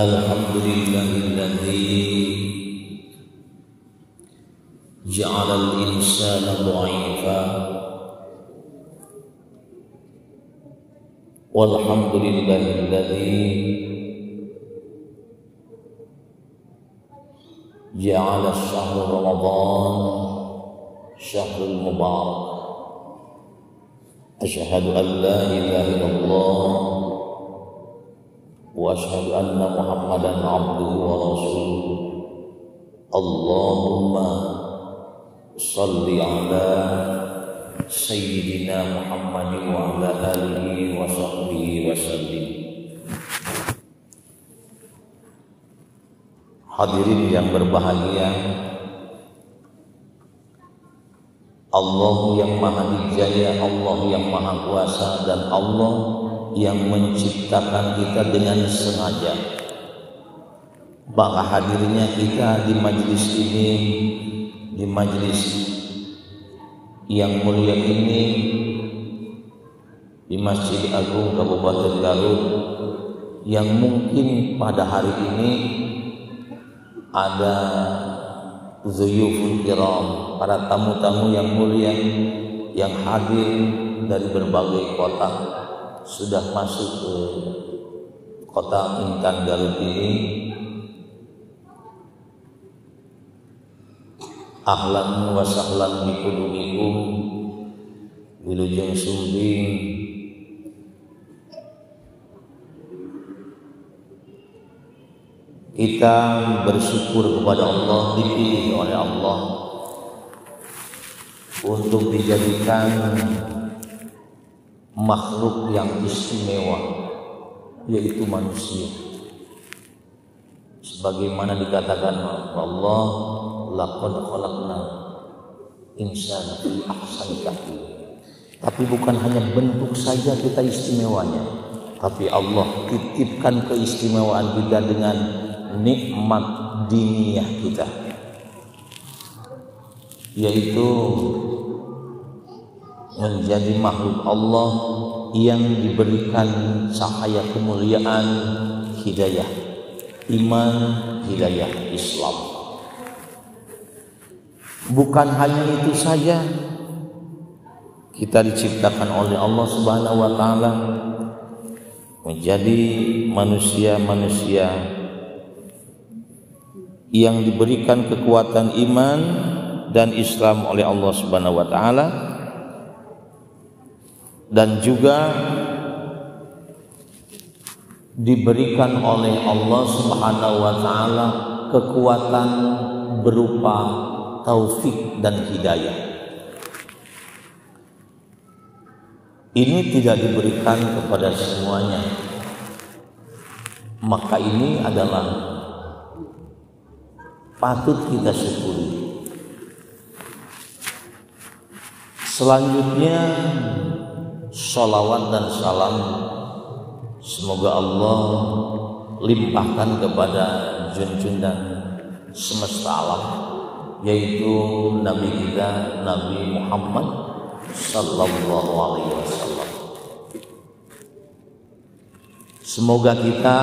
Alhamdulillahilladzi ja'alal insana dha'ifa walhamdulillahilladzi ja'ala syahra Ramadan syahrul mubarak. Asyhadu an la ilaha illallah wa asyhadu anna Muhammadan abduhu wa rasuluh. Allahumma shalli ala sayyidina Muhammadin wa ala alihi wa sahbihi wa sallim. Hadirin yang berbahagia, Allah yang Maha Dijaya, Allah yang Maha Kuasa, dan Allah yang menciptakan kita dengan sengaja. Maka hadirnya kita di majelis ini, di majelis yang mulia ini, di Masjid Agung Kabupaten Garut, yang mungkin pada hari ini ada zuyuful kiram, para tamu-tamu yang mulia yang hadir dari berbagai kota, sudah masuk ke kota Intan Garut ini. Ahlan wa sahlan bikudumikum wilujeng sumbing. Kita bersyukur kepada Allah, dipilih oleh Allah untuk dijadikan makhluk yang istimewa, yaitu manusia. Sebagaimana dikatakan Allah, laqad khalaqnal insana fi ahsani taqwim. Tapi bukan hanya bentuk saja kita istimewanya, tapi Allah titipkan keistimewaan kita dengan nikmat diniyah kita, yaitu menjadi makhluk Allah yang diberikan cahaya kemuliaan, hidayah iman, hidayah Islam. Bukan hanya itu saja, kita diciptakan oleh Allah Subhanahu wa taala menjadi manusia-manusia yang diberikan kekuatan iman dan Islam oleh Allah Subhanahu wa taala, dan juga diberikan oleh Allah Subhanahu wa taala kekuatan berupa taufik dan hidayah. Ini tidak diberikan kepada semuanya. Maka ini adalah patut kita syukuri. Selanjutnya, sholawat dan salam semoga Allah limpahkan kepada junjungan semesta alam, yaitu Nabi kita, Nabi Muhammad sallallahu alaihi wasallam. Semoga kita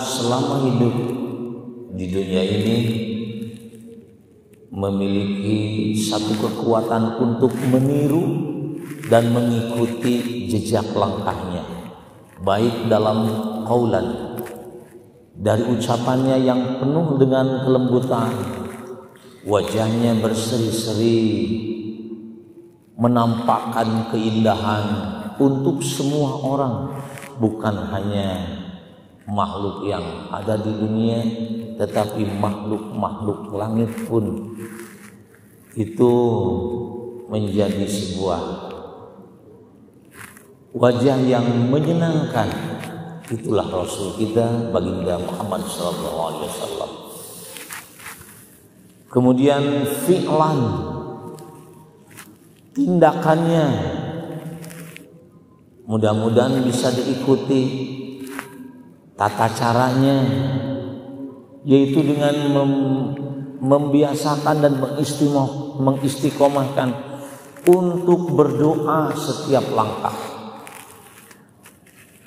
selama hidup di dunia ini memiliki satu kekuatan untuk meniru dan mengikuti jejak langkahnya, baik dalam qaulan, dari ucapannya yang penuh dengan kelembutan, wajahnya berseri-seri, menampakkan keindahan untuk semua orang, bukan hanya makhluk yang ada di dunia, tetapi makhluk-makhluk langit pun itu menjadi sebuah wajah yang menyenangkan. Itulah Rasul kita, baginda Muhammad SAW. Kemudian fi'lan, tindakannya mudah-mudahan bisa diikuti, tata caranya, yaitu dengan membiasakan dan mengistiqomahkan untuk berdoa setiap langkah.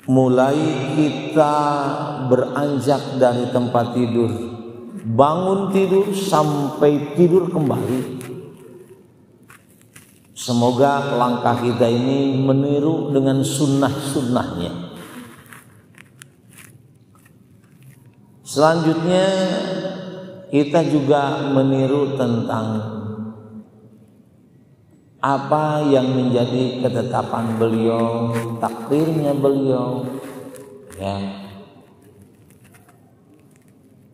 mulai kita beranjak dari tempat tidur, bangun tidur sampai tidur kembali, semoga langkah kita ini meniru dengan sunnah-sunnahnya. Selanjutnya kita juga meniru tentang apa yang menjadi ketetapan beliau, takdirnya beliau, ya.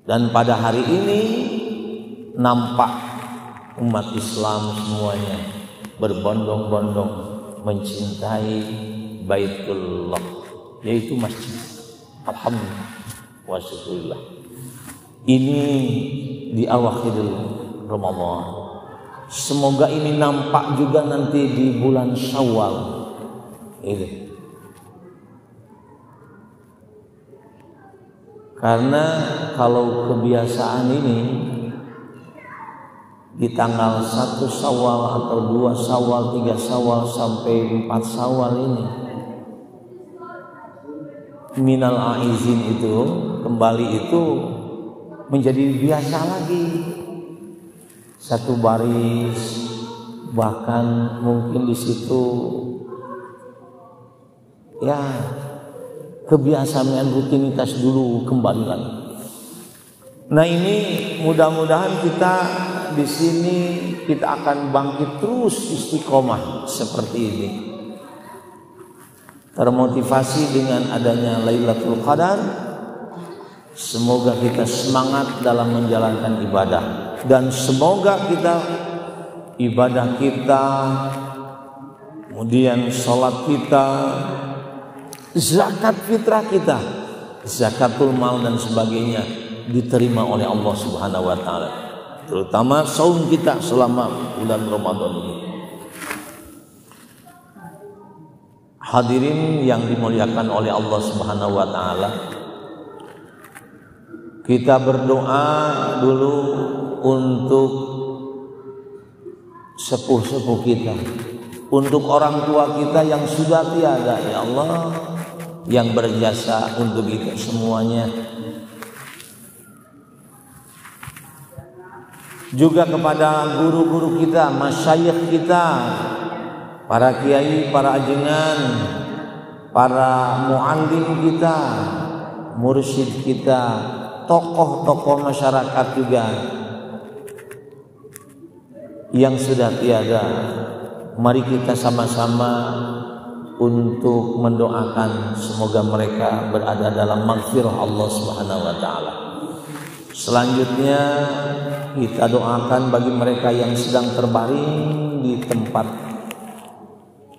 Dan pada hari ini nampak umat Islam semuanya berbondong-bondong mencintai Baitullah, yaitu masjid. Alhamdulillah wa syukurillah. Ini di awakhir Ramadan. Semoga ini nampak juga nanti di bulan Syawal. Itu. Karena kalau kebiasaan ini di tanggal 1 Syawal atau 2 Syawal, 3 Syawal sampai 4 Syawal ini, minal aizin itu kembali itu menjadi biasa lagi. Satu baris, bahkan mungkin di situ ya kebiasaan rutinitas dulu kembali lagi. Nah, ini mudah-mudahan kita di sini kita akan bangkit terus istiqomah seperti ini. Termotivasi dengan adanya Lailatul Qadar, semoga kita semangat dalam menjalankan ibadah. Dan semoga ibadah kita, kemudian sholat kita, zakat fitrah kita, zakatul mal dan sebagainya diterima oleh Allah Subhanahu wa taala. Terutama saum kita selama bulan Ramadan ini. Hadirin yang dimuliakan oleh Allah Subhanahu wa taala, kita berdoa dulu untuk sepuh-sepuh kita, untuk orang tua kita yang sudah tiada, ya Allah, yang berjasa untuk kita semuanya. Juga kepada guru-guru kita, masyayikh kita, para kiai, para ajengan, para muallim kita, mursyid kita, tokoh-tokoh masyarakat juga yang sudah tiada. Mari kita sama-sama untuk mendoakan semoga mereka berada dalam maghfirah Allah Subhanahu wa taala. Selanjutnya kita doakan bagi mereka yang sedang terbaring di tempat,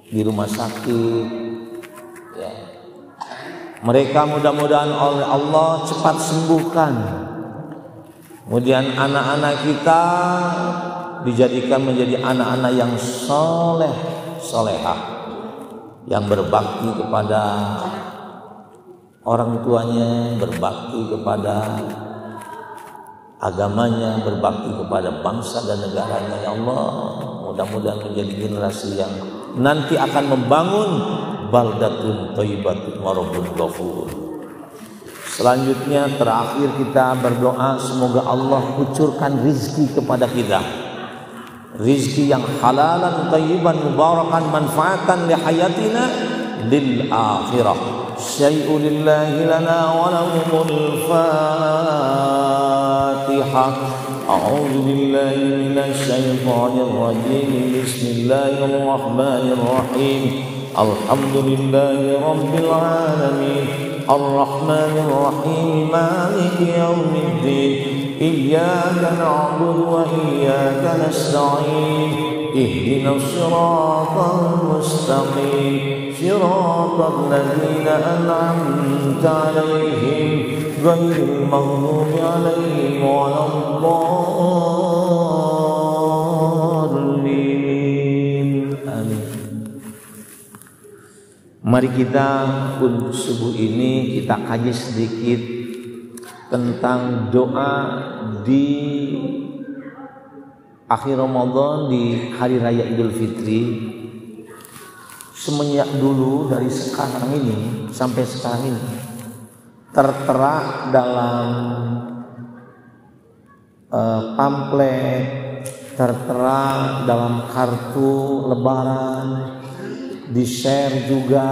di rumah sakit, ya. Mereka mudah-mudahan oleh Allah cepat sembuhkan. Kemudian anak-anak kita dijadikan menjadi anak-anak yang soleh, solehah, yang berbakti kepada orang tuanya, berbakti kepada agamanya, berbakti kepada bangsa dan negaranya. Ya Allah, mudah-mudahan menjadi generasi yang nanti akan membangun baldatun thayyibatun wa rabbun ghafur. Selanjutnya terakhir kita berdoa semoga Allah kucurkan rizki kepada kita, rizki yang halalan thayyiban mubarakan manfaatan li hayatina lil akhirah. Syai'u lillahi lana wa lahumul Fatihah. A'udzu billahi minasy syaithanir rajim. Bismillahirrahmanirrahim. Alhamdulillahi rabbil alamin. Ar-Rahmanir Rahim. Maliki yaumiddin. Iyyaka na'budu wa iyyaka nasta'in. Ihdinas siratal mustaqim. Siratal ladzina an'amta 'alaihim ghairil maghdubi 'alaihim waladdallin. Amin. Mari kita untuk subuh ini kita kaji sedikit tentang doa di akhir Ramadan, di hari raya Idul Fitri. semenjak dulu dari sekarang ini sampai sekarang ini tertera dalam pamflet, tertera dalam kartu lebaran, di-share juga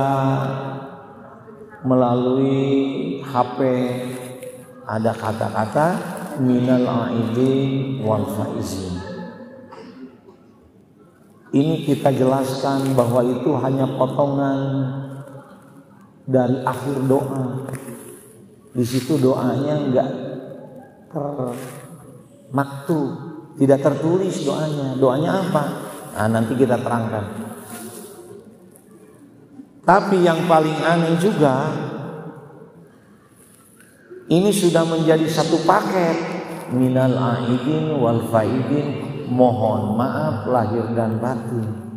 melalui HP, ada kata-kata minal aidin wal faizin. Ini kita jelaskan bahwa itu hanya potongan dari akhir doa. Di situ doanya enggak termaktub, tidak tertulis doanya. Doanya apa? Nah, nanti kita terangkan. Tapi yang paling aneh juga, ini sudah menjadi satu paket, minal aidin wal faidin, mohon maaf lahir dan batin.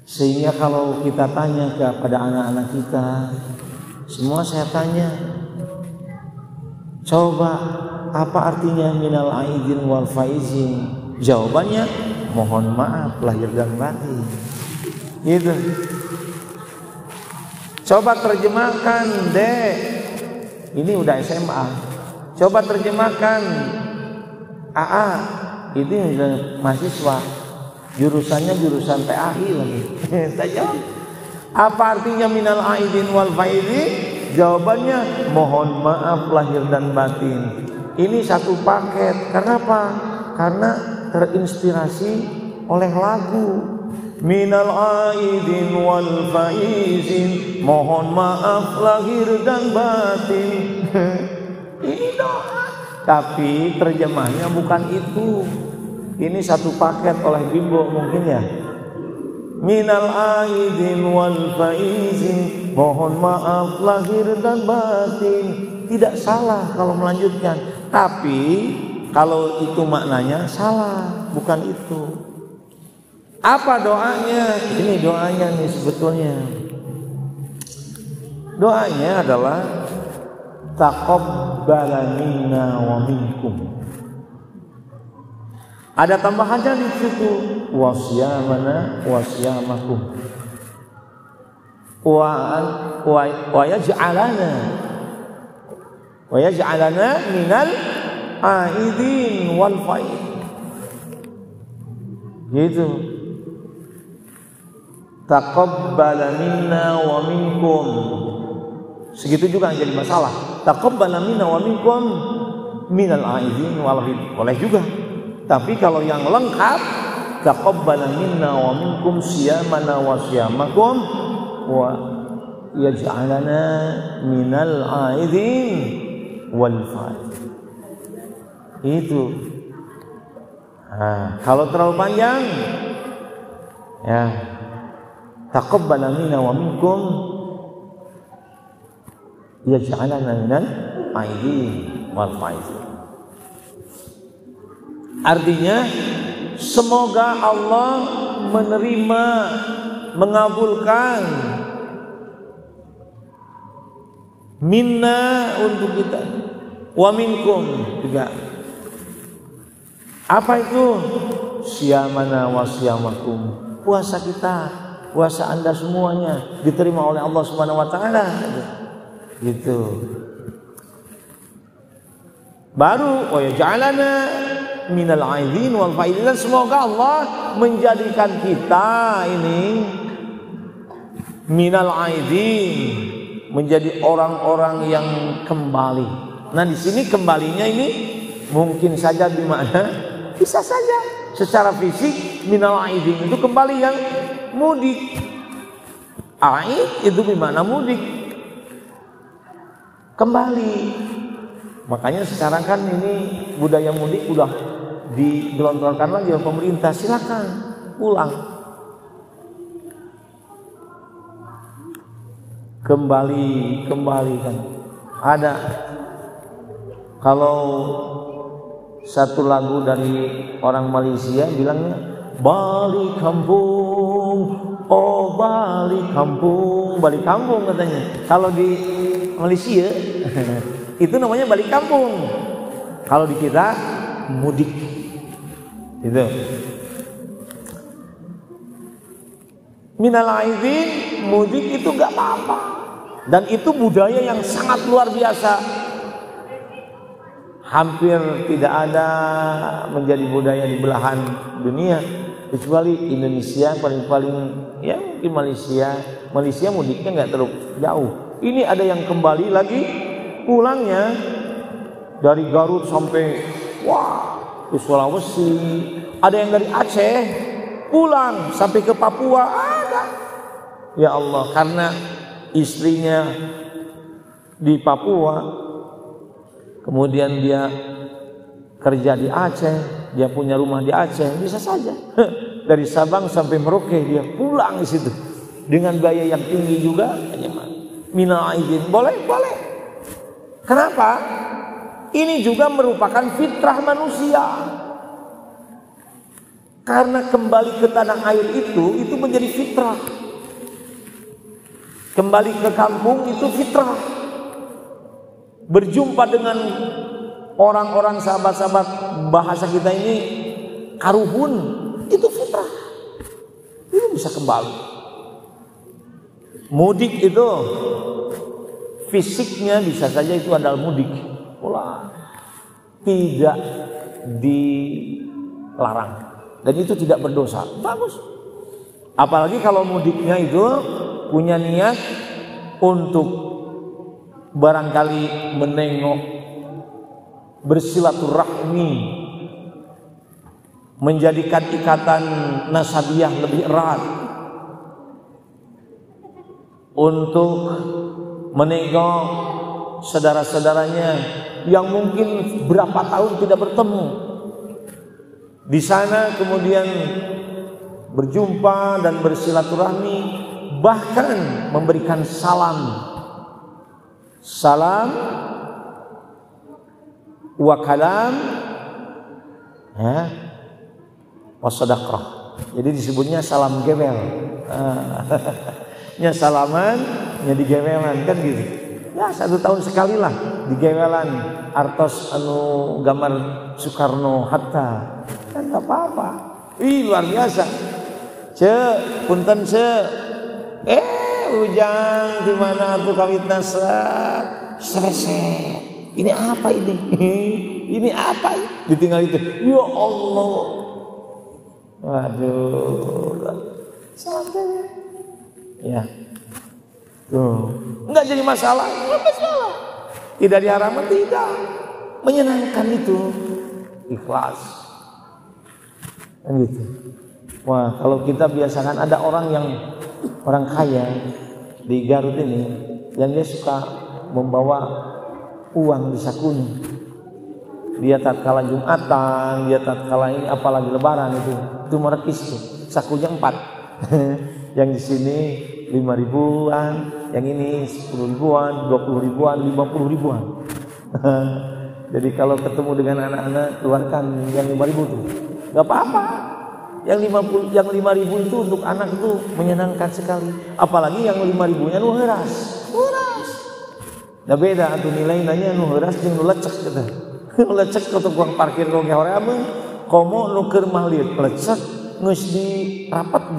Sehingga kalau kita tanya kepada anak-anak kita, semua saya tanya, coba apa artinya minal aidin wal faizin? Jawabannya mohon maaf lahir dan batin. Gitu. Coba terjemahkan, Dek. Ini udah SMA. Coba terjemahkan, AA. Ini mahasiswa. Jurusannya jurusan PAI lagi. Saya jawab, apa artinya minal aidin wal faizin? Jawabannya mohon maaf lahir dan batin. Ini satu paket. Karena apa? Karena terinspirasi oleh lagu minal aidin wal faizin, mohon maaf lahir dan batin. Ini doa. Tapi terjemahnya bukan itu. Ini satu paket oleh Bimbo mungkin ya. Minal aidin wal faizin, mohon maaf lahir dan batin. Tidak salah kalau melanjutkan. Tapi kalau itu maknanya salah, bukan itu. Apa doanya? Ini doanya nih sebetulnya. Doanya adalah taqabbal minna wa minkum. Ada tambahannya di situ, wasyamana wasyamakum. Wa yaj'alana minal aidin wal faid. Gitu. Taqabbal minna wa minkum. Segitu juga yang jadi masalah. Taqabbal minna wa minkum minal aidin wal faid. Boleh juga. Tapi kalau yang lengkap, taqabbal minna wa minkum siyamana wa siyamakum wa yaj'alana minal aidin wal faid. Itu. Nah, kalau terlalu panjang, ya taqabbal minna wa minkum yaj'alana minal aidin wal faid. Artinya semoga Allah menerima, mengabulkan minna untuk kita, wa minkum juga. Apa itu? Siyamana wa siyamakum. Puasa kita, puasa Anda semuanya diterima oleh Allah Subhanahu wa taala. Gitu. Baru wa yaj'alana minal aidin wal faidin. Semoga Allah menjadikan kita ini minal aidin, menjadi orang-orang yang kembali. Nah, di sini kembalinya ini mungkin saja di mana? Bisa saja secara fisik minal aidin itu kembali yang mudik. Aid itu di mana mudik? Kembali. Makanya sekarang kan ini budaya mudik udah digelontorkan lagi oleh pemerintah. Silakan pulang, kembali kan. Ada kalau satu lagu dari orang Malaysia bilangnya balik kampung, oh balik kampung katanya. Kalau di Malaysia itu namanya balik kampung. Kalau di kita mudik. Itu. minal aidin, mudik itu nggak apa-apa. Dan itu budaya yang sangat luar biasa. Hampir tidak ada menjadi budaya di belahan dunia kecuali Indonesia, paling-paling ya mungkin Malaysia mudiknya nggak terlalu jauh. Ini ada yang kembali lagi pulangnya dari Garut sampai ke Sulawesi, ada yang dari Aceh pulang sampai ke Papua ada. Ya Allah, karena istrinya di Papua, kemudian dia kerja di Aceh, dia punya rumah di Aceh, bisa saja dari Sabang sampai Merauke dia pulang di situ dengan biaya yang tinggi juga. Minal aidin, boleh. Kenapa? Ini juga merupakan fitrah manusia. Karena kembali ke tanah air itu menjadi fitrah. Kembali ke kampung itu fitrah. Berjumpa dengan orang-orang sahabat-sahabat bahasa kita ini karuhun, itu fitrah. Itu bisa kembali. Mudik itu fisiknya bisa saja itu adalah mudik. Tidak dilarang dan itu tidak berdosa. Bagus. Apalagi kalau mudiknya itu punya niat untuk barangkali menengok, bersilaturahmi, menjadikan ikatan nasabiah lebih erat, untuk menengok saudara-saudaranya yang mungkin berapa tahun tidak bertemu di sana, kemudian berjumpa dan bersilaturahmi, bahkan memberikan salam wa kalam wa sadaqah. Jadi disebutnya salam gebel. Nya salaman, nya digewelan kan gitu. Ya 1 tahun sekali lah digewelan artos anu gambar Soekarno Hatta. Kan enggak apa-apa. Luar biasa. Punten ujang di mana tuh kawit nasrat. Sereset. Ini apa ini? Ini apa? Ditinggal itu. Ya Allah. Waduh. Sampai ya, tuh nggak jadi masalah, nggak masalah. Tidak diharamkan, tidak, menyenangkan itu, ikhlas, kan gitu. Wah, kalau kita biasakan ada orang kaya di Garut ini, yang dia suka membawa uang di sakunya. Dia tatkala Jumatan, dia tatkala ini apalagi Lebaran itu merekis tuh, sakunya 4. Yang di sini 5 ribuan, yang ini 10 ribuan, 20 ribuan, 50 ribuan. Jadi kalau ketemu dengan anak-anak, keluarkan yang 5 ribu tuh, nggak apa-apa. Yang 5 ribu itu untuk anak itu menyenangkan sekali. Apalagi yang 5 ribunya nu heuras. Nah beda atuh nilainya nu heuras jeung nu lecek gitu. Nu lecek ke tukang parkir kok ge hoream komo nu keur mahlit lecek geus dirapat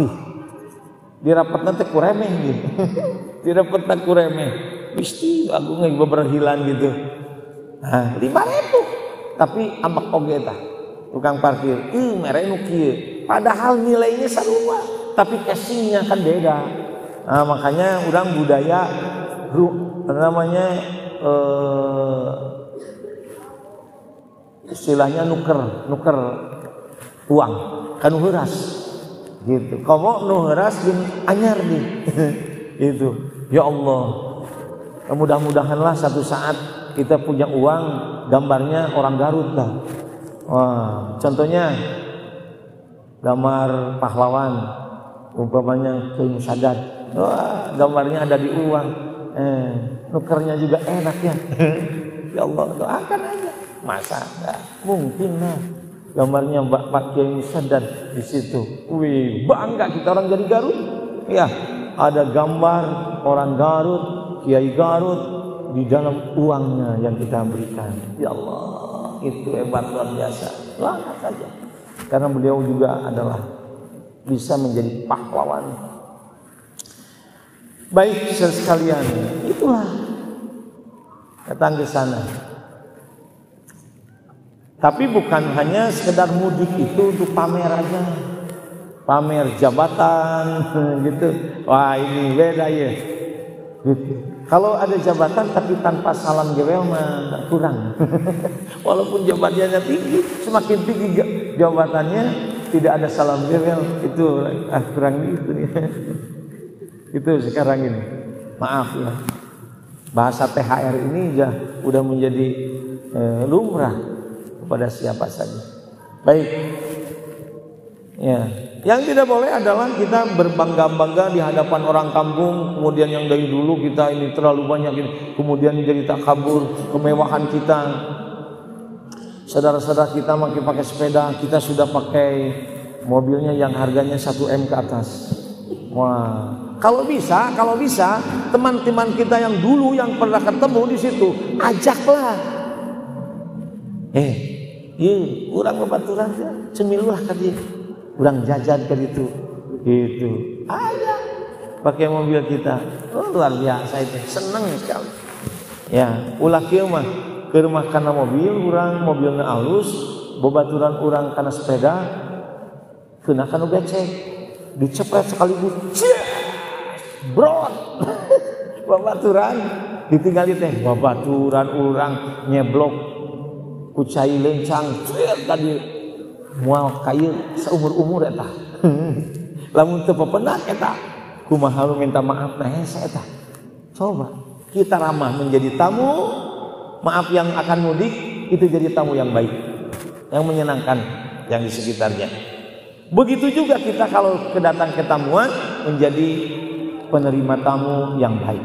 dirapat nanti kuremeh gitu. Dirapat tak kuremeh. Pisti aku nggak berhilang gitu. Nah, 5.000. Tapi ambak oge tah. Tukang parkir, mere nu kieu. Padahal nilainya sarua, tapi casingnya kan beda. Nah, makanya urang budaya namanya istilahnya nuker uang kan heuras. Gitu. Kamu nu heuras jeung anyar nih. Gitu. Ya Allah. Mudah-mudahanlah satu saat kita punya uang gambarnya orang Garut lah. Wah, contohnya gambar pahlawan umpamanya Kiai Sadat. Wah, gambarnya ada di uang. Nukernya juga enak ya. Ya Allah, doakan aja. Masa enggak mungkin lah. Gambarnya Pak Kiai Sadat di situ. Wih, bangga kita orang dari Garut. Ya, ada gambar orang Garut, Kiai Garut di dalam uangnya yang kita berikan. Ya Allah, itu hebat luar biasa. Langsung saja. Karena beliau juga adalah bisa menjadi pahlawan Baik sekalian, itulah datang ke sana. Tapi bukan hanya sekedar mudik itu untuk pamer aja, pamer jabatan gitu. Wah ini beda ya. Kalau ada jabatan tapi tanpa salam gewel mah kurang. Walaupun jabatannya tinggi, semakin tinggi jabatannya tidak ada salam gewel, itu kurang gitu nih. Itu sekarang ini. Maaf ya. Bahasa THR ini udah menjadi lumrah kepada siapa saja. Baik. Ya, yang tidak boleh adalah kita berbangga-bangga di hadapan orang kampung, kemudian yang dari dulu kita ini terlalu banyak ini, kemudian jadi takabur kemewahan kita. Saudara-saudara kita makin pakai sepeda, kita sudah pakai mobilnya yang harganya 1 M ke atas. Wah, kalau bisa teman-teman kita yang dulu yang pernah ketemu di situ, ajaklah. Urang babaturan cemilulah ka dieu. Urang jajan ke itu, gitu. Aja pakai mobil kita, luar biasa itu, seneng sekali. Ya, ulah kieu mah keur mah kana mobil, urang mobilna alus, babaturan urang kana sepeda, keuna kana becek, dicepet sekaligus, brot, babaturan, ditinggali teh, babaturan urang nyeblok, kucai lencang, tadi. Mual kayu seumur-umur eta. Lamun teu pependak eta, kumaha lu minta maaf nah hese eta. Coba kita ramah menjadi tamu, maaf yang akan mudik itu jadi tamu yang baik, yang menyenangkan yang di sekitarnya. Begitu juga kita kalau kedatang ketamuan menjadi penerima tamu yang baik.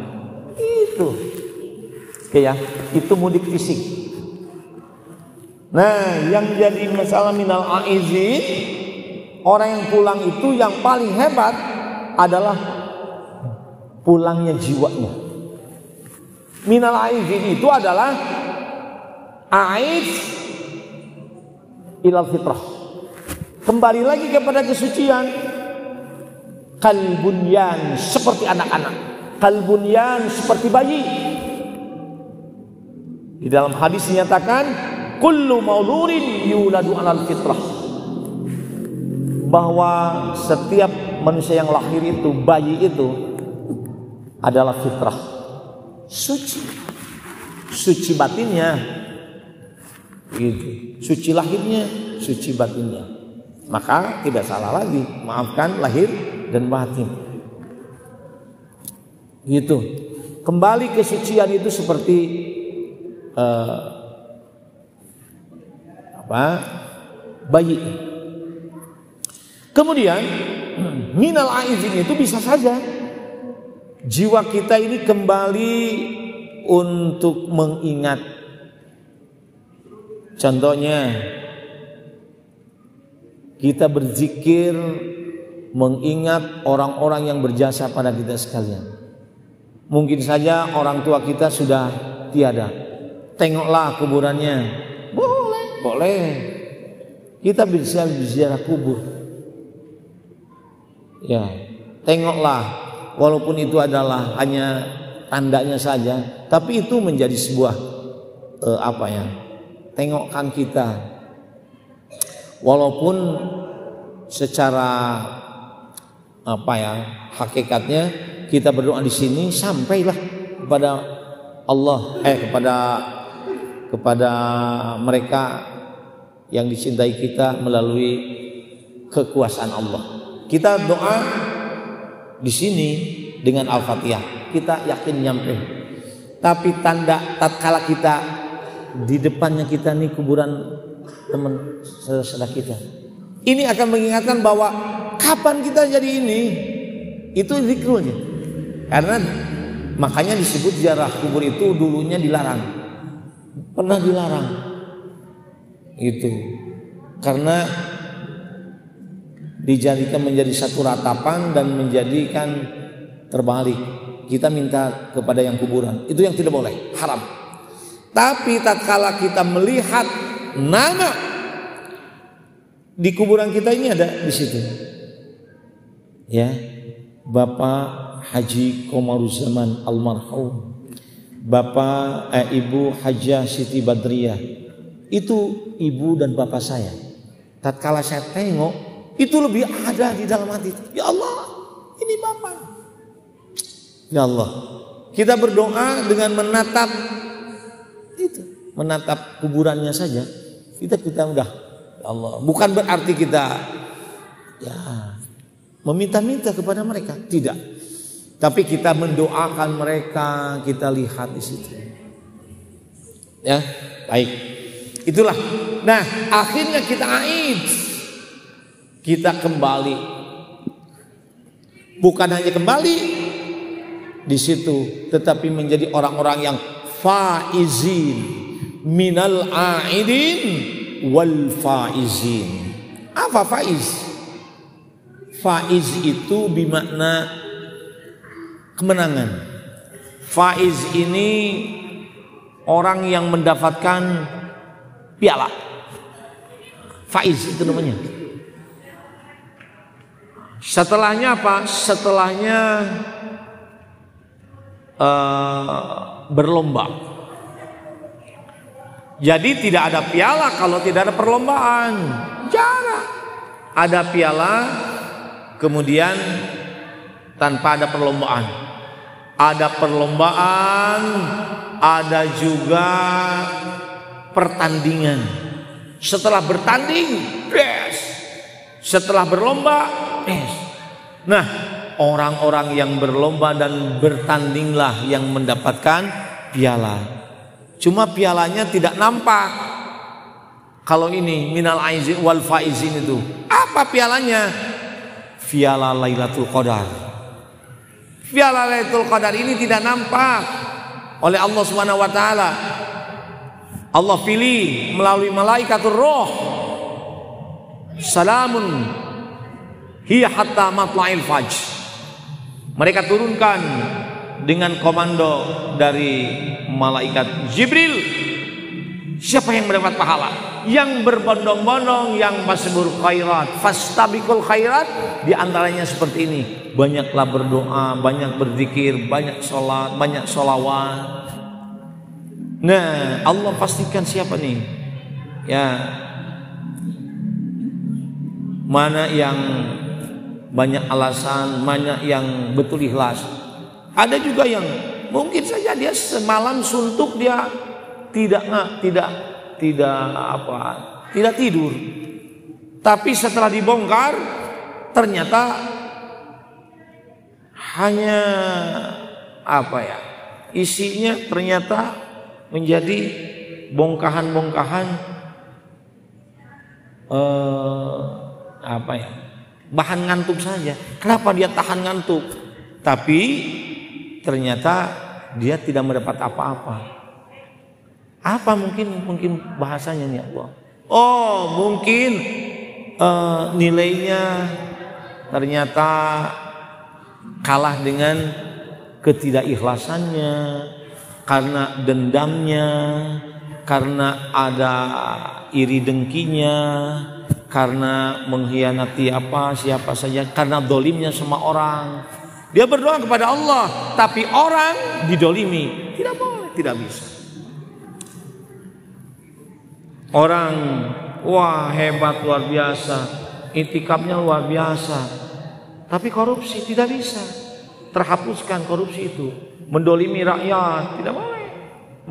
Itu. Oke ya, itu mudik fisik. Nah, yang jadi masalah minal aizin, orang yang pulang itu yang paling hebat adalah pulangnya jiwanya. Minal aizin itu adalah aiz ilal fitrah. Kembali lagi kepada kesucian. Kalbunyan seperti anak-anak, kalbunyan seperti bayi. Di dalam hadis dinyatakan kullu maulurin yuladu alal fitrah, bahwa setiap manusia yang lahir itu, bayi itu adalah fitrah, suci batinnya, gitu. Suci lahirnya, suci batinnya. Maka tidak salah lagi, maafkan lahir dan batin. Gitu. Kembali kesucian itu seperti bayi. Kemudian minal aizin itu bisa saja jiwa kita ini kembali untuk mengingat. Contohnya kita berzikir mengingat orang-orang yang berjasa pada kita sekalian. Mungkin saja orang tua kita sudah tiada, tengoklah kuburannya. Boleh. Kita bisa ziarah kubur. Ya, tengoklah, walaupun itu adalah hanya tandanya saja, tapi itu menjadi sebuah tengokkan kita. Walaupun secara hakikatnya kita berdoa di sini sampailah kepada Allah, kepada mereka yang dicintai kita melalui kekuasaan Allah. Kita doa di sini dengan Al-Fatihah, kita yakin nyampe. Tapi tanda tatkala kita di depannya kita nih kuburan teman saudara kita, ini akan mengingatkan bahwa kapan kita jadi ini, itu zikrulnya. Karena makanya disebut ziarah kubur itu dulunya dilarang, pernah dilarang. Itu karena dijadikan menjadi satu ratapan dan menjadikan terbalik. Kita minta kepada yang kuburan, itu yang tidak boleh, haram. Tapi tatkala kita melihat nama di kuburan kita ini ada di situ, ya, Bapak Haji Komaruzaman almarhum, Bapak Ibu Hajah Siti Badriah. Itu ibu dan bapak saya. Tatkala saya tengok, itu lebih ada di dalam hati. Ya Allah, ini bapak. Ya Allah, kita berdoa dengan menatap itu, menatap kuburannya saja. Kita udah, ya Allah. Bukan berarti kita ya meminta-minta kepada mereka, tidak. Tapi kita mendoakan mereka, kita lihat di situ. Ya, baik. Itulah. Nah, akhirnya kita aid. Kita kembali. Bukan hanya kembali di situ, tetapi menjadi orang-orang yang faizin, minal aidin wal faizin. Apa faiz? Faiz itu bermakna kemenangan. Faiz ini orang yang mendapatkan piala. Faiz itu namanya. Setelahnya apa? Setelahnya berlomba. Jadi tidak ada piala kalau tidak ada perlombaan. Jarang ada piala kemudian tanpa ada perlombaan. Ada perlombaan, ada juga pertandingan. Setelah bertanding, yes. Setelah berlomba, yes. Nah, orang-orang yang berlomba dan bertandinglah yang mendapatkan piala. Cuma pialanya tidak nampak. Kalau ini minal aizin wal faizin itu, apa pialanya? Piala Lailatul Qadar. Piala Lailatul Qadar ini tidak nampak oleh Allah Subhanahu wa taala. Allah pilih melalui malaikatur roh. Salamun hiya hatta matla'il fajr. Mereka turunkan dengan komando dari malaikat Jibril. Siapa yang mendapat pahala? Yang berbondong-bondong, yang masbur khairat, fastabiqul khairat. Di antaranya seperti ini. Banyaklah berdoa, banyak berzikir, banyak sholat, banyak sholawat. Nah, Allah pastikan siapa nih? Ya, mana yang banyak alasan, mana yang betul ikhlas. Ada juga yang mungkin saja dia semalam suntuk, dia tidak tidur. Tapi setelah dibongkar ternyata hanya isinya ternyata menjadi bongkahan-bongkahan bahan ngantuk saja. Kenapa dia tahan ngantuk? Tapi ternyata dia tidak mendapat apa-apa. Apa mungkin bahasanya nih Allah? Oh, mungkin nilainya ternyata kalah dengan ketidakikhlasannya, karena dendamnya, karena ada iri dengkinya, karena mengkhianati siapa saja, karena dolimnya sama orang. Dia berdoa kepada Allah, tapi orang didolimi. Tidak boleh, tidak bisa. Orang, wah hebat, luar biasa, itikafnya luar biasa, tapi korupsi tidak bisa. Terhapuskan korupsi itu. Mendolimi rakyat tidak boleh.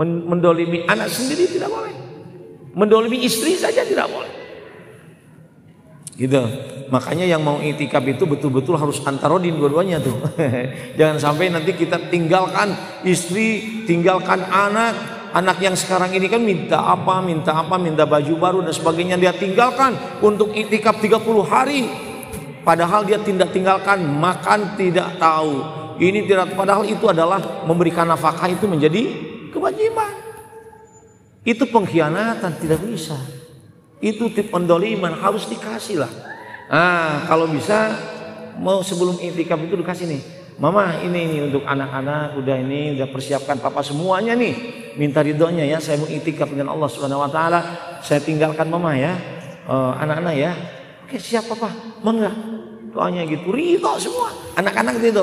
Mendolimi anak sendiri tidak boleh. Mendolimi istri saja tidak boleh. Gitu. Makanya yang mau itikaf itu betul-betul harus antarodin dua-duanya tuh. Jangan sampai nanti kita tinggalkan istri, tinggalkan anak yang sekarang ini kan minta baju baru dan sebagainya, dia tinggalkan untuk itikaf 30 hari. Padahal dia tidak tinggalkan makan, tidak tahu. Ini tidak, padahal itu adalah memberikan nafkah, itu menjadi kewajiban. Itu pengkhianatan, tidak bisa. Itu tip pendoliman, harus dikasih lah. Kalau bisa mau sebelum itikaf itu dikasih nih. Mama ini untuk anak-anak udah persiapkan papa semuanya nih. Minta ridhonya ya, saya mau itikaf dengan Allah Subhanahu wa taala. Saya tinggalkan mama ya. Anak-anak ya. Oke, siap papa. Mangga. Doanya gitu, ridho semua. Anak-anak gitu.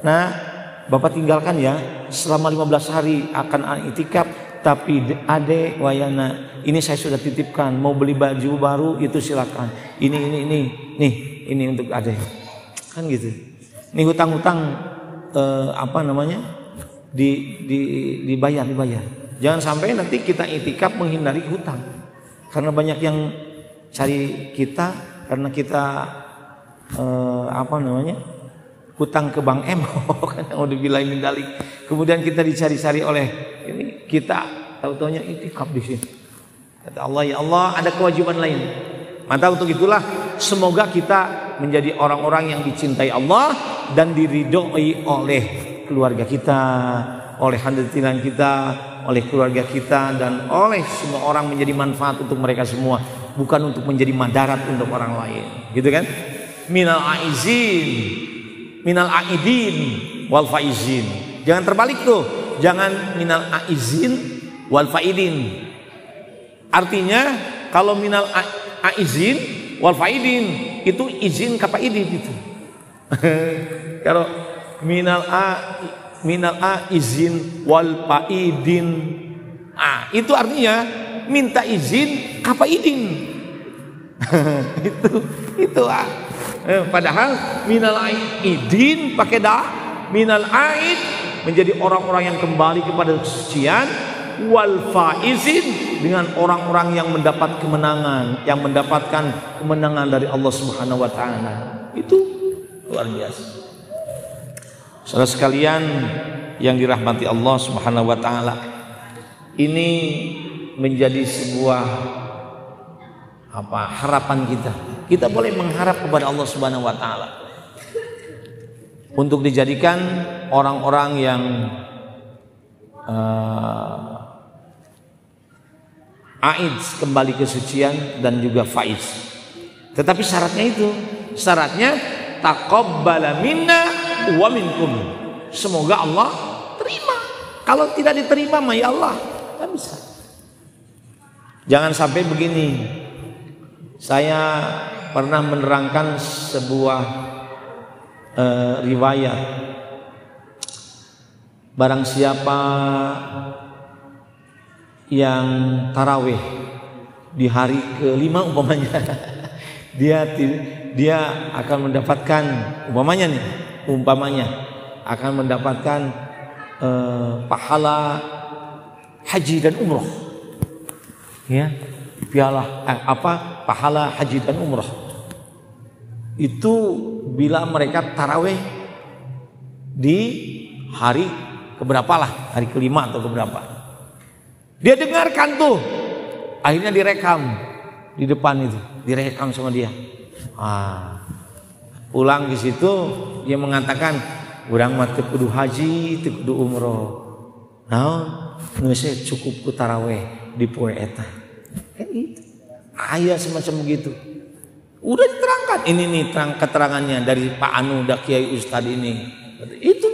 Nah, Bapak tinggalkan ya, selama 15 hari akan itikaf, tapi adek wayana, ini saya sudah titipkan, mau beli baju baru itu silakan. Ini untuk adek. Kan gitu. Ini hutang-hutang dibayar. Jangan sampai nanti kita itikaf menghindari hutang. Karena banyak yang cari kita karena kita hutang ke Bank M, kan yang udah bilang dalik. Kemudian kita dicari-cari oleh ini, kita tahu-taunya itikaf di sini. Kata Allah, ya Allah ada kewajiban lain. Maka untuk itulah semoga kita menjadi orang-orang yang dicintai Allah dan diridhoi oleh keluarga kita, oleh hadirin kita, oleh keluarga kita, dan oleh semua orang, menjadi manfaat untuk mereka semua, bukan untuk menjadi madarat untuk orang lain, gitu kan? Minal aidin wal faizin. Jangan terbalik tuh. Jangan minal aizin wal faidin. Artinya kalau minal aizin wal faidin itu izin ka faidin itu. Kalau minal aizin wal faidin, itu artinya minta izin ka faidin. itu padahal minal aidin pakai minal aid menjadi orang-orang yang kembali kepada kesucian, wal faizin dengan orang-orang yang mendapat kemenangan, yang mendapatkan kemenangan dari Allah Subhanahu wa taala. Itu luar biasa. Saudara sekalian yang dirahmati Allah Subhanahu wa taala, ini menjadi sebuah harapan kita. Kita boleh mengharap kepada Allah Subhanahu wa taala untuk dijadikan orang-orang yang aid, kembali kesucian, dan juga faiz. Tetapi syaratnya taqabbala minna wa minkum. Semoga Allah terima. Kalau tidak diterima, ya Allah, tidak bisa. Jangan sampai begini. Saya pernah menerangkan sebuah riwayat. Barang siapa yang tarawih di hari ke-5 umpamanya, dia akan mendapatkan umpamanya akan mendapatkan pahala haji dan umroh, ya, pahala haji dan umroh. Itu bila mereka tarawih di hari keberapa lah, hari ke-5 atau keberapa. Dia dengarkan tuh, akhirnya direkam di depan itu, direkam sama dia. Pulang ke situ dia mengatakan, urang mah teu kudu haji, teu kudu umroh. Naon? Geus cukup ku tarawih di poe eta. Kan gitu. Aya semacam begitu. Udah diterangkan, ini nih keterangannya dari Pak Anu, Kiai Ustad ini. Itu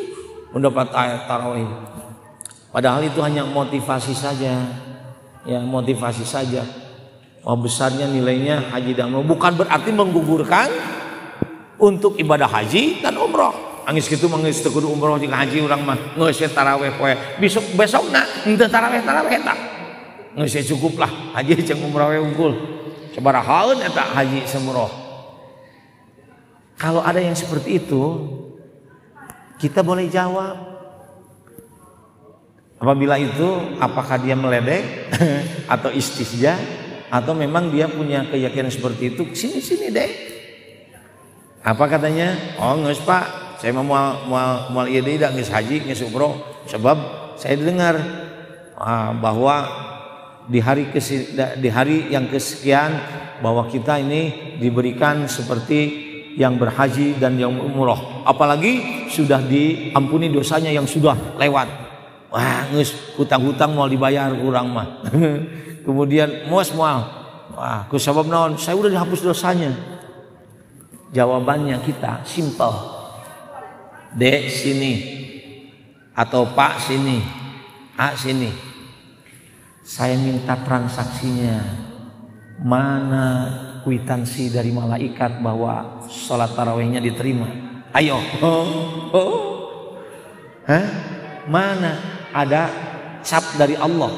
mendapat ayat tarawih. Padahal itu hanya motivasi saja, ya, motivasi saja. Besarnya nilainya haji dan umroh bukan berarti menggugurkan untuk ibadah haji dan umroh. Angis gitu mangis teu kudu umroh jeung haji urang mah geus tarawih poe. Besokna henteu tarawih eta. Geus cukup lah haji jeung umroh we unggul. Sabarahaeun eta haji umroh. Kalau ada yang seperti itu, kita boleh jawab. Apabila itu, apakah dia meledek atau istihza, atau memang dia punya keyakinan seperti itu? Sini deh. Apa katanya? Oh nges Pak, saya mau ieu deui da geus haji, geus umroh. Sebab saya dengar bahwa di hari yang kesekian bahwa kita ini diberikan seperti yang berhaji dan yang umroh. Apalagi sudah diampuni dosanya yang sudah lewat. Wah, geus hutang-hutang mau dibayar kurang mah. Kemudian moal. Wah, ku sabab naon? Saya udah dihapus dosanya. Jawabannya kita simpel. Dek sini atau Pak sini. A sini. Saya minta transaksinya. Mana kwitansi dari malaikat bahwa sholat tarawihnya diterima? Ayo. Hah? Mana ada cap dari Allah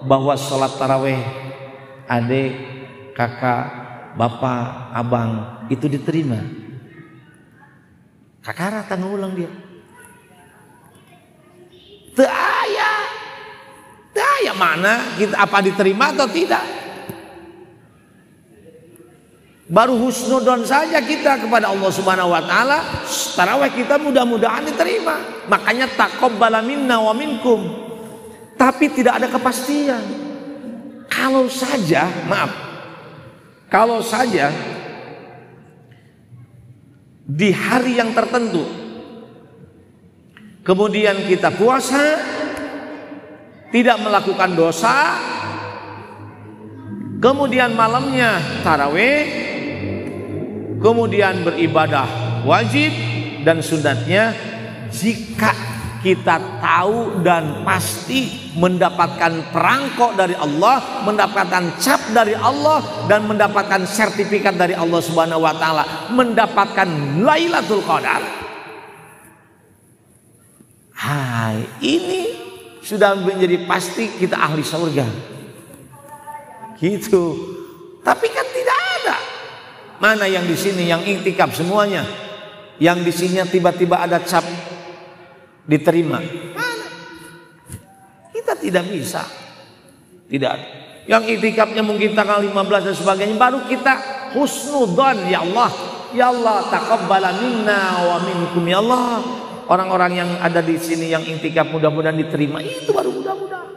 bahwa sholat taraweh adik, kakak, bapak, abang itu diterima? Kakak rata ngulang dia. Daya mana kita apa diterima atau tidak? Baru husnudon saja kita kepada Allah Subhanahu wa taala, tarawih kita mudah-mudahan diterima. Makanya taqabbala minna wa minkum. Tapi tidak ada kepastian. Kalau saja di hari yang tertentu kemudian kita puasa, tidak melakukan dosa, kemudian malamnya tarawih, kemudian beribadah wajib dan sunatnya, jika kita tahu dan pasti mendapatkan perangkok dari Allah, mendapatkan cap dari Allah, dan mendapatkan sertifikat dari Allah Subhanahu wa taala, mendapatkan Lailatul Qadar. Hai, ini sudah menjadi pasti kita ahli surga. Gitu. Tapi kan tidak ada. Mana yang di sini yang iktikaf semuanya? Yang di sini tiba-tiba ada cap diterima. Mana? Kita tidak bisa. Tidak. Yang iktikafnya mungkin tanggal 15 dan sebagainya, baru kita husnudzon, ya Allah. Ya Allah, taqabbala minna wa minkum, ya Allah. Orang-orang yang ada di sini yang iktikaf mudah-mudahan diterima, itu baru mudah-mudahan.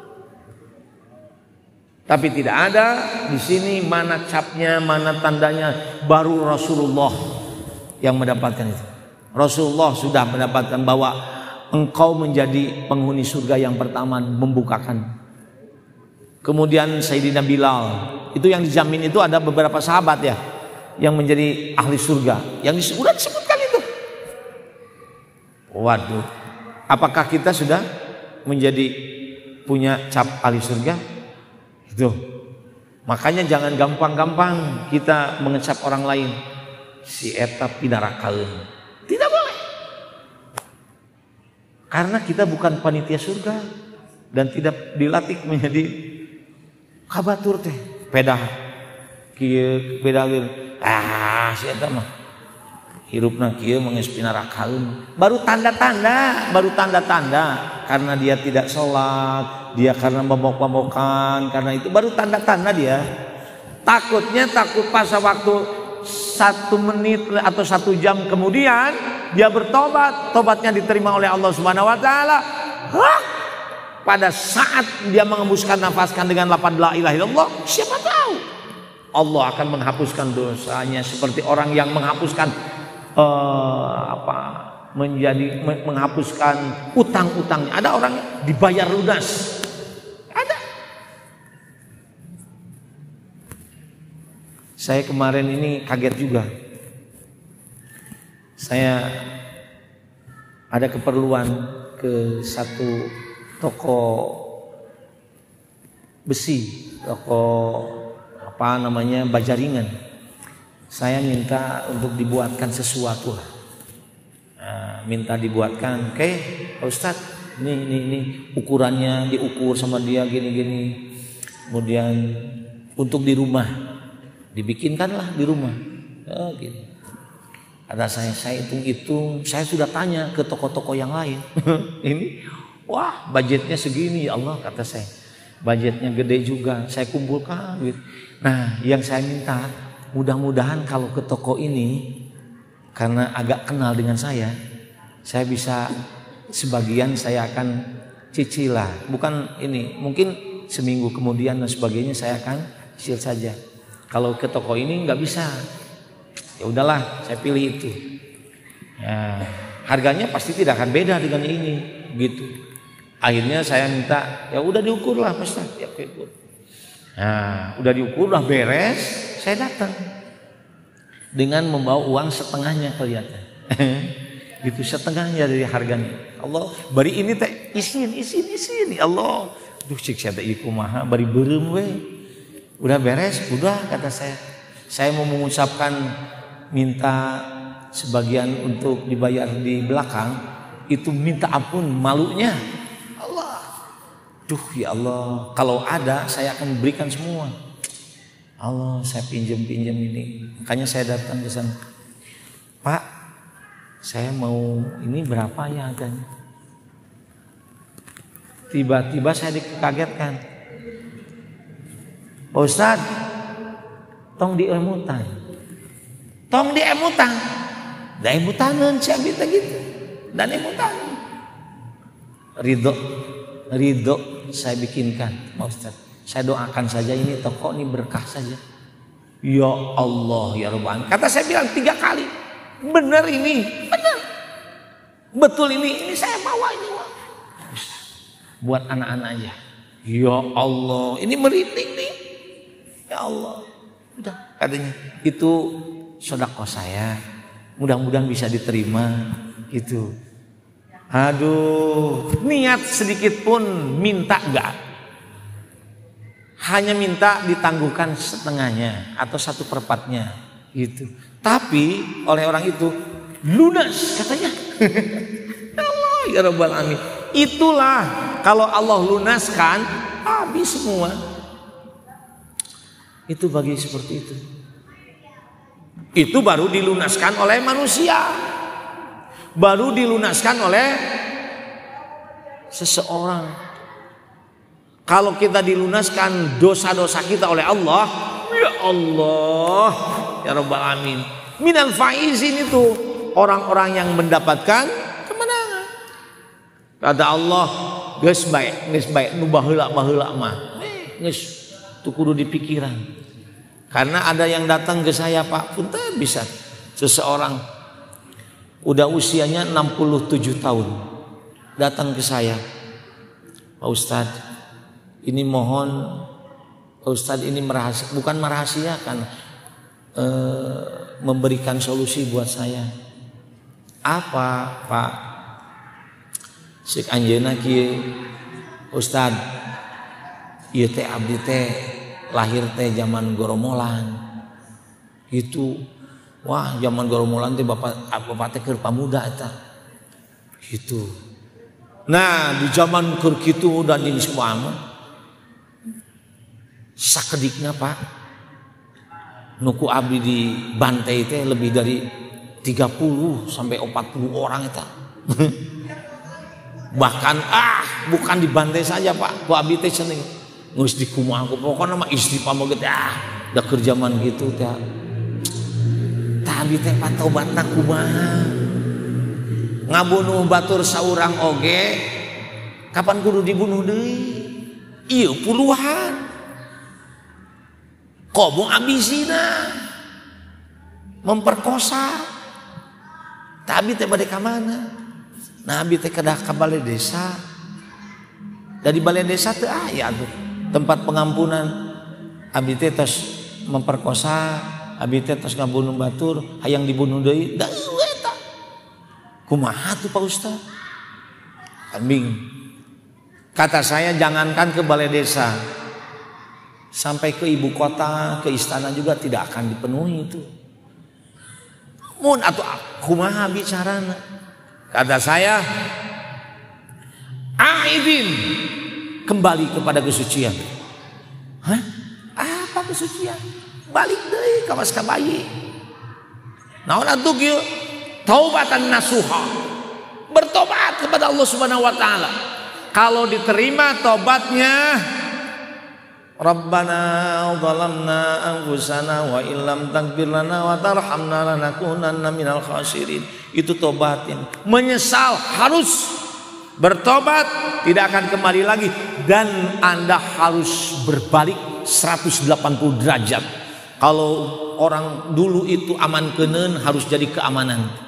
Tapi tidak ada di sini mana capnya, mana tandanya, baru Rasulullah yang mendapatkan itu. Rasulullah sudah mendapatkan bahwa engkau menjadi penghuni surga yang pertama, membukakan. Kemudian Sayyidina Bilal, itu yang dijamin itu ada beberapa sahabat ya yang menjadi ahli surga, yang sudah disebutkan itu. Waduh, apakah kita sudah menjadi punya cap ahli surga? Itu. Makanya jangan gampang-gampang kita mengecap orang lain. Si eta pinarakaeun. Tidak boleh. Karena kita bukan panitia surga dan tidak dilatih menjadi kabatur teh. Pedah kieu pedageun. Si eta mah hirupna kieu manggeus pinarakaeun. Baru tanda-tanda karena dia tidak sholat, dia karena mabok-mabokan, karena itu baru tanda-tanda dia. Takutnya takut pas waktu 1 menit atau 1 jam kemudian dia bertobat, tobatnya diterima oleh Allah Subhanahu wa taala. Pada saat dia mengembuskan nafaskan dengan lafaz la ilaha illallah, siapa tahu Allah akan menghapuskan dosanya seperti orang yang menghapuskan menghapuskan utang-utangnya. Ada orang dibayar lunas. Ada. Saya kemarin ini kaget juga. Saya ada keperluan ke satu toko besi, toko Bajaringan. Saya minta untuk dibuatkan sesuatu. Minta dibuatkan, oke, Pak Ustadz, ini ukurannya diukur sama dia gini-gini. Kemudian untuk di rumah dibikinkanlah di rumah. Gitu. Ada saya hitung-hitung, saya sudah tanya ke toko-toko yang lain. Ini, wah, budgetnya segini, ya Allah, kata saya. Budgetnya gede juga, saya kumpulkan. Gitu. Nah, yang saya minta, mudah-mudahan kalau ke toko ini, karena agak kenal dengan saya bisa sebagian saya akan cicil lah. Bukan ini, mungkin seminggu kemudian dan sebagainya saya akan cicil saja. Kalau ke toko ini nggak bisa, ya udahlah, saya pilih itu. Ya, harganya pasti tidak akan beda dengan ini, gitu. Akhirnya saya minta, ya udah diukur lah, Mas. Ya, ukur. Nah, udah diukur, udah beres, saya datang dengan membawa uang setengahnya kelihatan. Gitu, setengahnya dari harganya. Allah bari ini teh isin ya Allah. Duh cik saya teh kumaha bari beureum we. Udah beres, udah kata saya. Saya mau mengucapkan minta sebagian untuk dibayar di belakang. itu minta ampun malunya. Allah, duh ya Allah, kalau ada saya akan berikan semua. Allah, saya pinjam ini. Makanya saya datang ke sana. Pak, saya mau ini berapa ya harganya? Tiba-tiba saya dikagetkan. Pak Ustadz, tong diemutan. Tong diemutan. Da emutaneun si abdi teh gitu. Dan emutan. Ridho saya bikinkan, Pak Ustadz. Saya doakan saja ini toko ini berkah saja. Ya Allah ya Rabbana. Kata saya bilang 3 kali. Benar ini, benar. Betul ini saya bawa ini. Buat anak-anak aja. Ya Allah, ini merinding nih. Ya Allah. Udah katanya itu sedekah saya. Mudah-mudahan bisa diterima gitu. Aduh, niat sedikit pun minta enggak. Hanya minta ditangguhkan setengahnya atau 1/4-nya gitu. Tapi oleh orang itu lunas katanya. Allah ya Rabbal Alamin. Itulah kalau Allah lunaskan habis semua. Itu bagi seperti itu. Itu baru dilunaskan oleh manusia. Baru dilunaskan oleh seseorang. Kalau kita dilunaskan dosa-dosa kita oleh Allah, ya Allah, ya Rabbal Alamin. Minal faizin itu orang-orang yang mendapatkan kemenangan. Kata Allah, geus bae nu baheula mah. Geus tu kudu dipikiran. Karena ada yang datang ke saya, Pak, punten bisa seseorang udah usianya 67 tahun datang ke saya. Pak Ustadz, ini mohon Pak Ustadz ini bukan merahasiakan, memberikan solusi buat saya. Apa Pak? Sik anjeuna kieu Ustadz, ieu teh abdi teh lahir teh zaman Goromolan gitu. Wah, zaman Goromolan teh bapak teh keur pamuda eta gitu. Nah di zaman keur kitu dan jeung semua sakedikna Pak, nuku abdi di bantai teh lebih dari 30 sampai 40 orang eta. Bahkan bukan di bantai saja Pak, ku abdi teh cenah geus dikumaha pokona mah istri pamoget da keur zaman gitu teh. Tah abdi teh patobatna kumaha? Ngabunuh batur saurang oge, kapan kudu dibunuh deui? Ieu puluhan. Kobong ambisina memperkosa. Tapi teh bade ka mana? Nah abi teh kedah ka balai desa. Dari balai desa teh aya tuh tempat pengampunan. Abi teh tos memperkosa, abi teh tos ngabunuh batur, hayang dibunuh deui. Da eta. Kumaha tuh Pak Ustaz? Kambing. Kata saya jangankan ke balai desa, sampai ke ibu kota, ke istana juga tidak akan dipenuhi itu. Mun atau kumaha bicarana? Kata saya, aidin, kembali kepada kesucian. Hah? Apa kesucian? Balik deui ka mas kabayi. Naon atuh kieu? Taubatan nasuha. Bertobat kepada Allah Subhanahu wa taala. Kalau diterima tobatnya, Rabbana zalamna anfusana wa illam taghfir lana wa tarhamna lanakunanna minal khasirin. Itu tobatin. Menyesal harus bertobat, tidak akan kembali lagi, dan Anda harus berbalik 180 derajat. Kalau orang dulu itu amankeun harus jadi keamanan.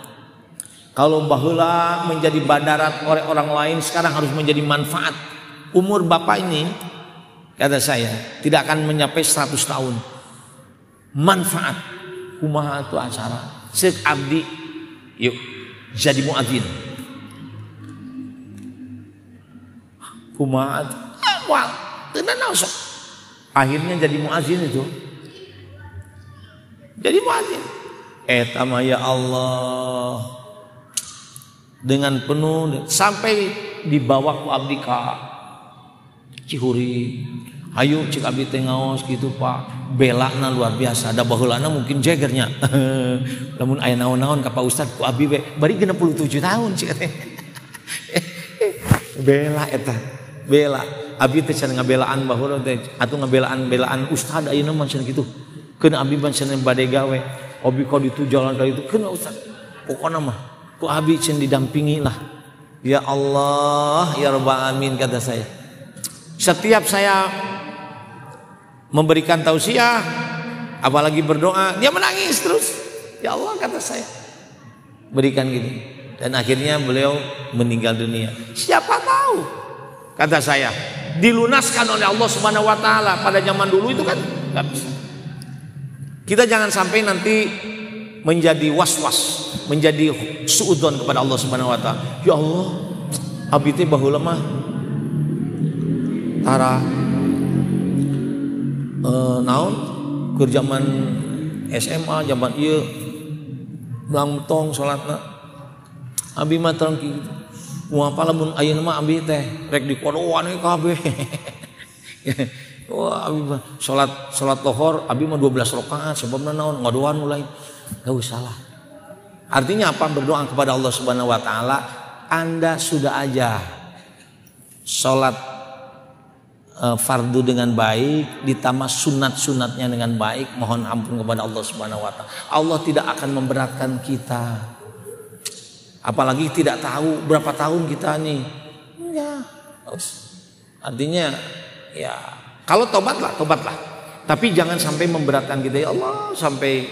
Kalau baheula menjadi badarat oleh orang lain, sekarang harus menjadi manfaat. Umur Bapak ini, kata saya, tidak akan mencapai 100 tahun. Manfaat. Kumaha itu acara. Sek abdi, yuk jadi muadzin. Kumaha itu. Wah, tenan sok. Akhirnya jadi muadzin itu. Jadi muadzin. Eta mah ya Allah. dengan penuh sampai dibawa ku abdi ka Cihuri. Ayo cik abdi teh ngaos gitu Pak. Belana luar biasa. Da baheulana mungkin jegernya. Lamun aya naon-naon ka Pak Ustad ku abdi we bari 67 tahun cik teh. Bela eta. Bela. Abdi teh can ngabelaan baheula teh atuh ngabelaan ustad ayeuna mah cenah kitu. Keun abdi mah cenah bade gawe. Obi kau itu jalan kali itu keun ustad. Pokona mah ku abdi cenah didampingi lah. Ya Allah, ya Rabbal Alamin kata saya. Setiap saya memberikan tausiah, apalagi berdoa, dia menangis terus. Ya Allah kata saya, berikan gini. Dan akhirnya beliau meninggal dunia. Siapa tahu, kata saya, dilunaskan oleh Allah Subhanahu Wa Taala pada zaman dulu itu kan nggak bisa. Kita jangan sampai nanti menjadi was-was, menjadi suudzon kepada Allah Subhanahu Wa Taala. Ya Allah, abdi teh baheula mah tara naon keur zaman SMA zaman ieu langtong salatna abi mah terang kitu moal lamun ayeuna mah abi teh rek dikodoan we kabeh. Wah abi mah salat lohor abi mah 12 rakaat sebabna naon ngodoan mulai enggak usah lah. Artinya apa? Berdoa kepada Allah Subhanahu Wa Taala. Anda sudah aja salat fardu dengan baik, ditambah sunat-sunatnya dengan baik, mohon ampun kepada Allah Subhanahu Wa Taala. Allah tidak akan memberatkan kita, apalagi tidak tahu berapa tahun kita nih. Enggak. Artinya ya kalau tobatlah, tapi jangan sampai memberatkan kita ya Allah, sampai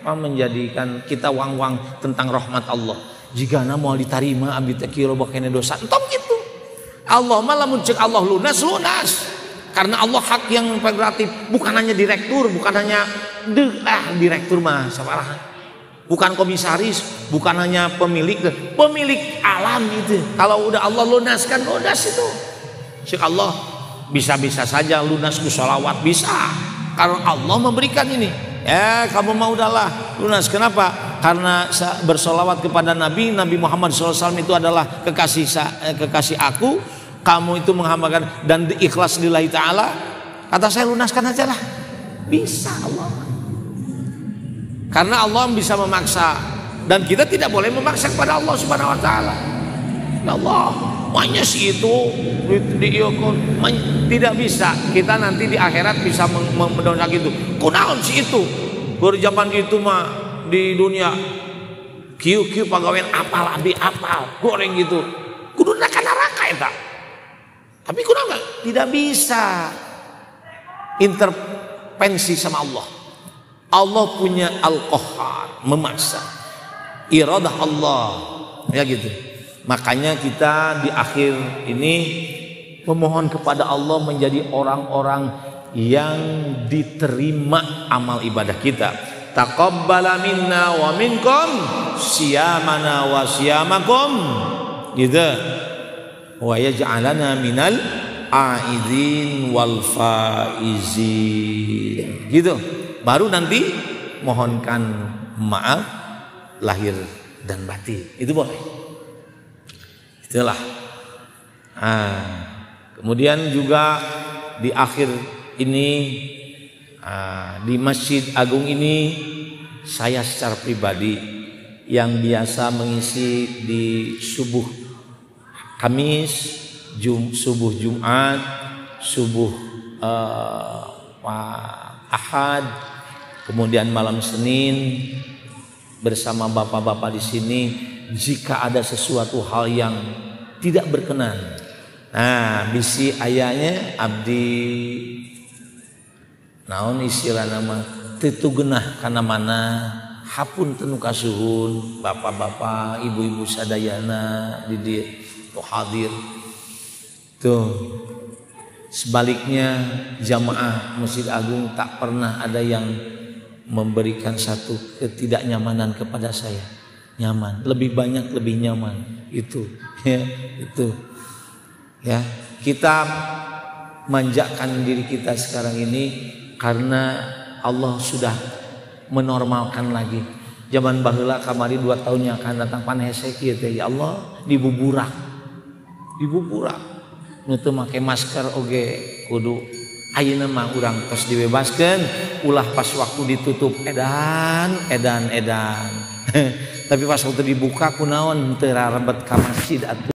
menjadikan kita wang-wang tentang rahmat Allah. Jika mau diterima abdi teh kieu loba kene dosa, entom gitu. Allah mah lamun cek Allah lunas. Karena Allah hak yang prerogatif, bukan hanya direktur, bukan hanya direktur mah sabaraha. Bukan komisaris, bukan hanya pemilik alam itu. Kalau udah Allah lunaskan, lunas itu. Cek Allah bisa-bisa saja lunas ku sholawat bisa. Karena Allah memberikan ini. Ya kamu mau udahlah lunas. Kenapa? Karena bersolawat kepada Nabi Muhammad SAW itu adalah kekasih aku. Kamu itu menghambakan dan ikhlas lillahi ta'ala. Kata saya lunaskan aja lah. Bisa Allah. Karena Allah bisa memaksa. Dan kita tidak boleh memaksa kepada Allah Subhanahu Wa Ta'ala. Ya Allah makanya sih itu tidak bisa. Kita nanti di akhirat bisa mendoakan itu. Kunaon sih itu. Berjaman itu mah di dunia kieu pagawean apal abdi apal goreng gitu kudu neraka eta. Tapi kunaon enggak? Tidak bisa intervensi sama Allah. Allah punya al-qahhar, memaksa. Iradah Allah ya gitu. Makanya kita di akhir ini memohon kepada Allah menjadi orang-orang yang diterima amal ibadah kita. Taqabbala minna wa minkum siyamana wa siyamakum gitu. Wa yaj'alana minal aidin wal faizin gitu. Baru nanti mohonkan maaf lahir dan batin. Itu boleh. Itulah. Kemudian juga di akhir ini di Masjid Agung ini saya secara pribadi yang biasa mengisi di subuh Kamis, subuh Jumat, subuh Ahad, kemudian malam Senin bersama bapak-bapak di sini. Jika ada sesuatu hal yang tidak berkenan, bisi ayahnya abdi naon istilah nama titugenah kana mana hapun tenu kasuhun bapak-bapak ibu-ibu sadayana di dieu hadir tuh. Sebaliknya jamaah Masjid Agung tak pernah ada yang memberikan satu ketidaknyamanan kepada saya. Nyaman, lebih banyak lebih nyaman itu ya, itu ya. Kita manjakan diri kita sekarang ini karena Allah sudah menormalkan lagi. Zaman baheula kamari 2 tahun yang akan datang panese kieu teh ya Allah dibuburak. Nu teu make masker oge kudu ayeuna mah urang tos dibebaskeun ulah pas waktu ditutup edan. Tapi pas waktu dibuka kunaon teu rarebet ka masjid atuh.